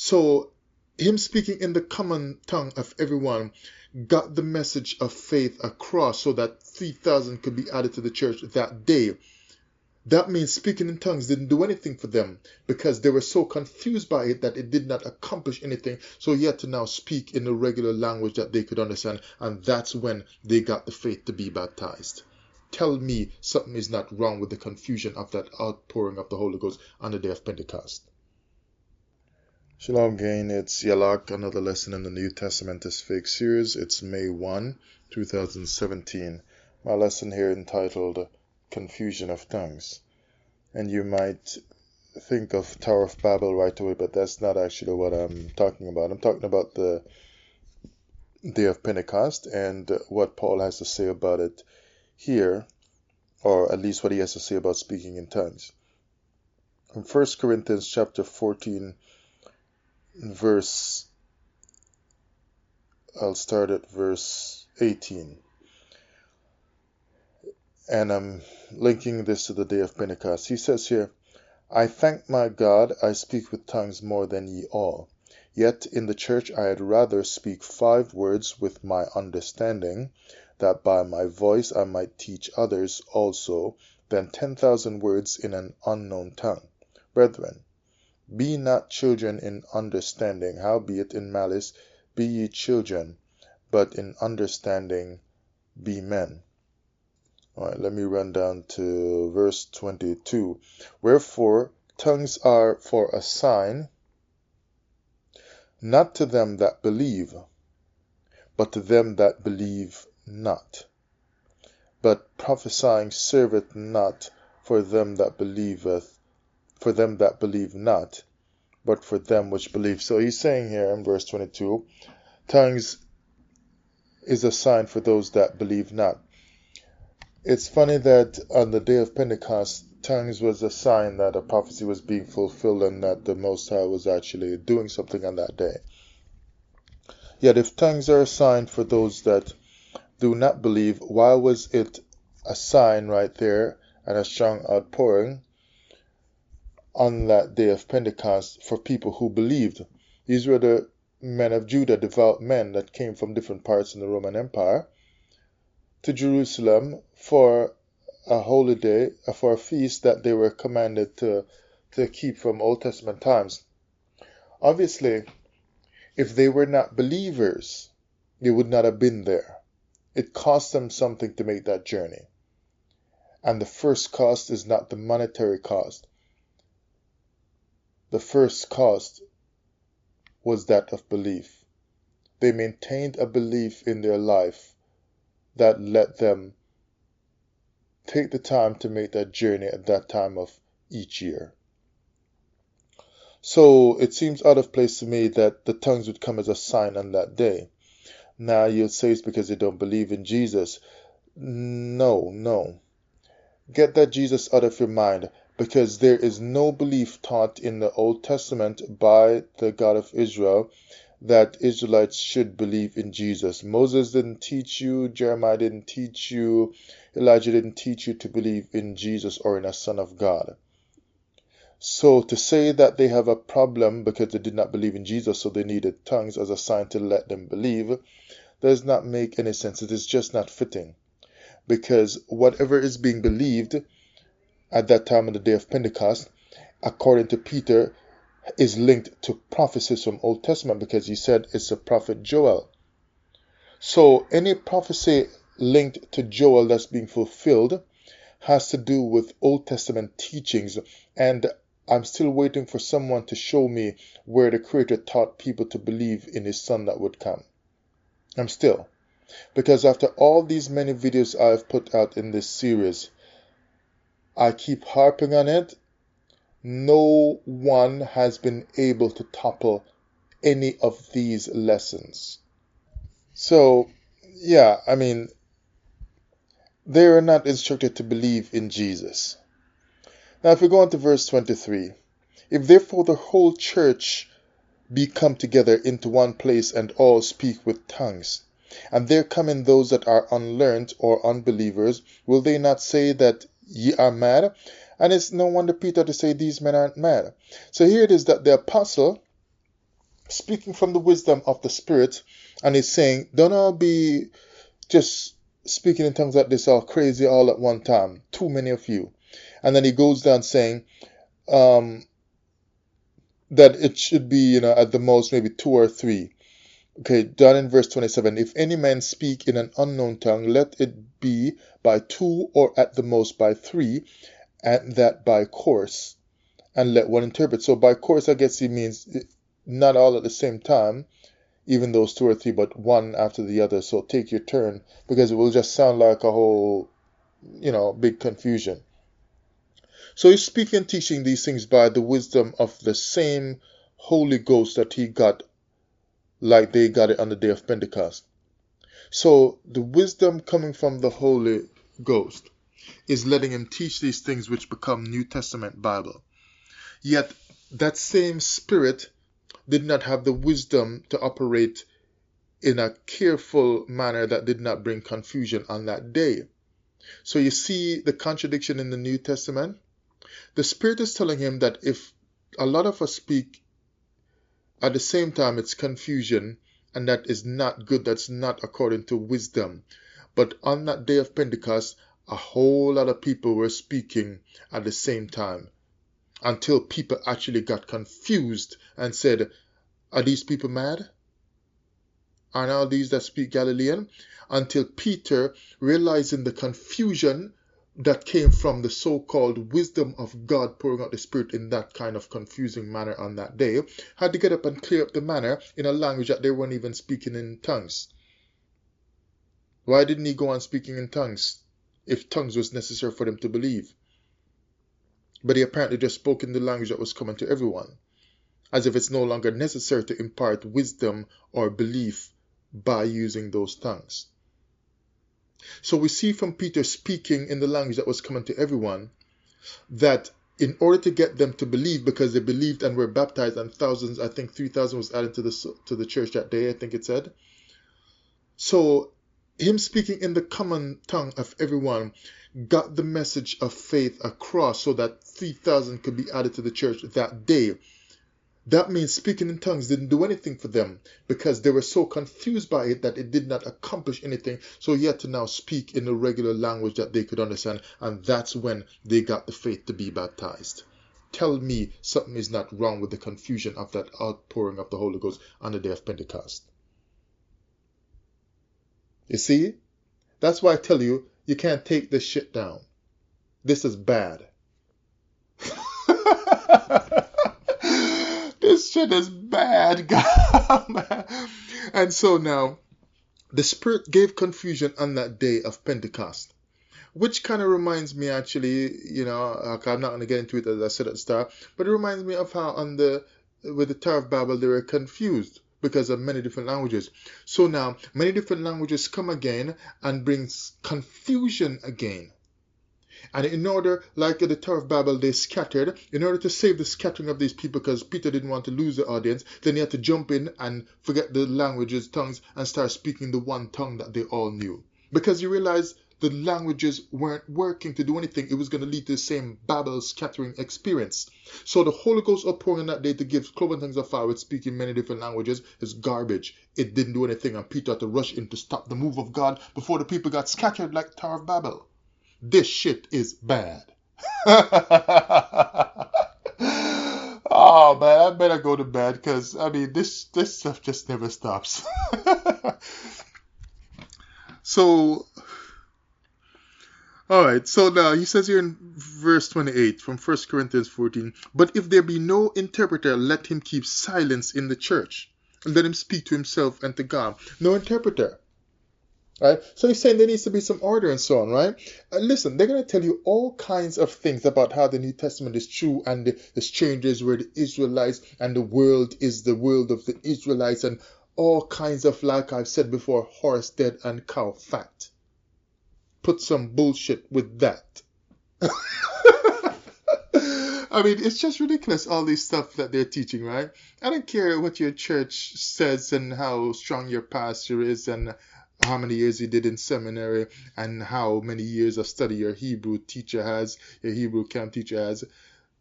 So him speaking in the common tongue of everyone got the message of faith across so that 3,000 could be added to the church that day. That means speaking in tongues didn't do anything for them because they were so confused by it that it did not accomplish anything. So he had to now speak in a regular language that they could understand, and that's when they got the faith to be baptized. Tell me something is not wrong with the confusion of that outpouring of the Holy Ghost on the day of Pentecost. Shalom again, it's Yalak, another lesson in the New Testament is Fake series. It's May 1, 2017. My lesson here entitled Confusion of Tongues. And you might think of Tower of Babel right away, but that's not actually what I'm talking about. I'm talking about the day of Pentecost and what Paul has to say about it here, or at least what he has to say about speaking in tongues. In 1 Corinthians chapter 14, I'll start at verse 18. And I'm linking this to the day of Pentecost. He says here, I thank my God, I speak with tongues more than ye all. Yet in the church I had rather speak 5 words with my understanding, that by my voice I might teach others also, than 10,000 words in an unknown tongue. Brethren, be not children in understanding, howbeit in malice be ye children, but in understanding be men. All right, let me run down to verse 22. Wherefore, tongues are for a sign, not to them that believe, but to them that believe not. But prophesying serveth not for them that believe not, but for them which believe. So he's saying here in verse 22, tongues is a sign for those that believe not. It's funny that on the day of Pentecost, tongues was a sign that a prophecy was being fulfilled and that the Most High was actually doing something on that day. Yet if tongues are a sign for those that do not believe, why was it a sign right there and a strong outpouring on that day of Pentecost for people who believed? These were the men of Judah, devout men that came from different parts in the Roman Empire to Jerusalem for a holy day, for a feast that they were commanded to keep from Old Testament times. Obviously, if they were not believers, they would not have been there. It cost them something to make that journey. And the first cost is not the monetary cost. The first cost was that of belief. They maintained a belief in their life that let them take the time to make that journey at that time of each year. So it seems out of place to me that the tongues would come as a sign on that day. Now you'll say it's because they don't believe in Jesus. No. Get that Jesus out of your mind, because there is no belief taught in the Old Testament by the God of Israel that Israelites should believe in Jesus. Moses didn't teach you, Jeremiah didn't teach you, Elijah didn't teach you to believe in Jesus or in a Son of God. So to say that they have a problem because they did not believe in Jesus, so they needed tongues as a sign to let them believe, does not make any sense. It is just not fitting. Because whatever is being believed at that time on the day of Pentecost, according to Peter, is linked to prophecies from Old Testament, because he said it's a prophet Joel. So any prophecy linked to Joel that's being fulfilled has to do with Old Testament teachings, and I'm still waiting for someone to show me where the Creator taught people to believe in His Son that would come. Because after all these many videos I've put out in this series, I keep harping on it. No one has been able to topple any of these lessons. So, yeah, I mean, they are not instructed to believe in Jesus. Now, if we go on to verse 23, if therefore the whole church be come together into one place and all speak with tongues, and there come in those that are unlearned or unbelievers, will they not say that ye are mad? And it's no wonder Peter to say these men aren't mad. So here it is that the apostle speaking from the wisdom of the Spirit, and he's saying, don't all be just speaking in tongues like this all crazy all at one time, too many of you. And then he goes down saying that it should be, at the most maybe 2 or 3. Okay, down in verse 27, if any man speak in an unknown tongue, let it be by 2 or at the most by 3, and that by course, and let one interpret. So by course, I guess he means not all at the same time, even those 2 or 3, but one after the other. So take your turn, because it will just sound like a whole, big confusion. So he's speaking and teaching these things by the wisdom of the same Holy Ghost that he got, like they got it on the day of Pentecost. So the wisdom coming from the Holy Ghost is letting him teach these things which become New Testament Bible. Yet that same Spirit did not have the wisdom to operate in a careful manner that did not bring confusion on that day. So you see the contradiction in the New Testament. The Spirit is telling him that if a lot of us speak at the same time, it's confusion, and that is not good. That's not according to wisdom. But on that day of Pentecost, a whole lot of people were speaking at the same time, until people actually got confused and said, are these people mad? Are all these that speak Galilean? Until Peter, realizing the confusion that came from the so-called wisdom of God pouring out the Spirit in that kind of confusing manner on that day, had to get up and clear up the matter in a language that they weren't even speaking in tongues. Why didn't he go on speaking in tongues if tongues was necessary for them to believe? But he apparently just spoke in the language that was common to everyone, as if it's no longer necessary to impart wisdom or belief by using those tongues. So we see from Peter speaking in the language that was common to everyone, that in order to get them to believe, because they believed and were baptized, and thousands, I think 3,000 was added to the church that day, I think it said. So him speaking in the common tongue of everyone got the message of faith across, so that 3,000 could be added to the church that day. That means speaking in tongues didn't do anything for them, because they were so confused by it that it did not accomplish anything. So he had to now speak in a regular language that they could understand, and that's when they got the faith to be baptized. Tell me something is not wrong with the confusion of that outpouring of the Holy Ghost on the day of Pentecost. You see? That's why I tell you, you can't take this shit down. This is bad. This shit is bad, God. And so now, the Spirit gave confusion on that day of Pentecost, which kind of reminds me, actually, I'm not going to get into it as I said at the start, but it reminds me of how with the Tower of Babel, they were confused because of many different languages. So now, many different languages come again and brings confusion again. And in order, like at the Tower of Babel, they scattered. In order to save the scattering of these people, because Peter didn't want to lose the audience, then he had to jump in and forget the languages, tongues, and start speaking the one tongue that they all knew. Because he realized the languages weren't working to do anything. It was going to lead to the same Babel scattering experience. So the Holy Ghost outpouring on that day to give cloven tongues of fire with speaking many different languages is garbage. It didn't do anything, and Peter had to rush in to stop the move of God before the people got scattered like the Tower of Babel. This shit is bad. Oh man, I better go to bed, because this stuff just never stops. So, alright, so now he says here in verse 28 from 1 Corinthians 14, but if there be no interpreter, let him keep silence in the church, and let him speak to himself and to God. No interpreter. Right? So he's saying there needs to be some order and so on, right? And listen, they're going to tell you all kinds of things about how the New Testament is true, and the strangers were the Israelites, and the world is the world of the Israelites, and all kinds of, like I've said before, horse dead and cow fat. Put some bullshit with that. It's just ridiculous, all this stuff that they're teaching, right? I don't care what your church says and how strong your pastor is and how many years he did in seminary and how many years of study your Hebrew teacher has, your Hebrew camp teacher has.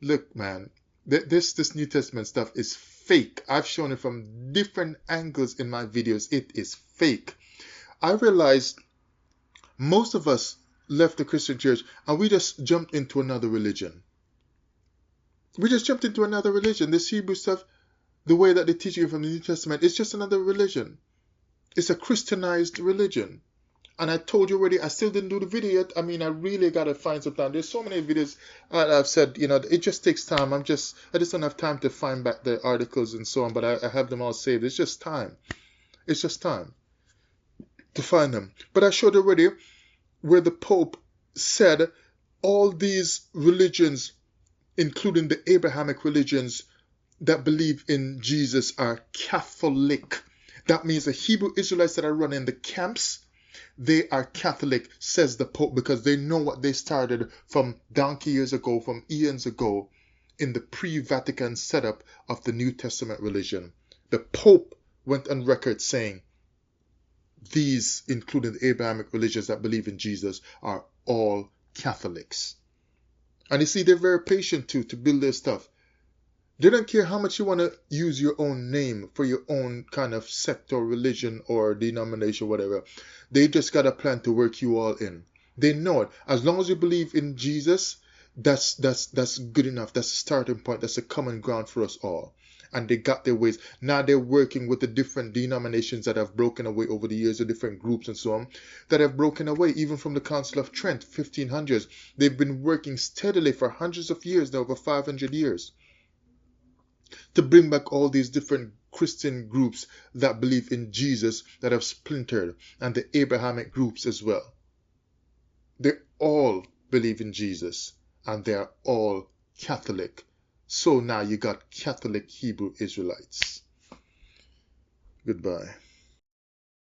Look, man, this New Testament stuff is fake. I've shown it from different angles in my videos. It is fake. I realized most of us left the Christian church and we just jumped into another religion. We just jumped into another religion. This Hebrew stuff, the way that they teach you from the New Testament, it's just another religion. It's a Christianized religion. And I told you already, I still didn't do the video yet. I mean, I really got to find some time. There's so many videos I've said, it just takes time. I just don't have time to find back the articles and so on, but I have them all saved. It's just time. It's just time to find them. But I showed already where the Pope said all these religions, including the Abrahamic religions that believe in Jesus, are Catholic. That means the Hebrew Israelites that are running the camps, they are Catholic, says the Pope, because they know what they started from donkey years ago, from eons ago, in the pre-Vatican setup of the New Testament religion. The Pope went on record saying these, including the Abrahamic religions that believe in Jesus, are all Catholics. And you see, they're very patient too, to build their stuff. They don't care how much you want to use your own name for your own kind of sect or religion or denomination, whatever. They just got a plan to work you all in. They know it. As long as you believe in Jesus, that's good enough. That's a starting point. That's a common ground for us all. And they got their ways. Now they're working with the different denominations that have broken away over the years, the different groups and so on, that have broken away, even from the Council of Trent, 1500s. They've been working steadily for hundreds of years, now over 500 years, to bring back all these different Christian groups that believe in Jesus that have splintered, and the Abrahamic groups as well. They all believe in Jesus, and they are all Catholic. So now you got Catholic Hebrew Israelites. Goodbye.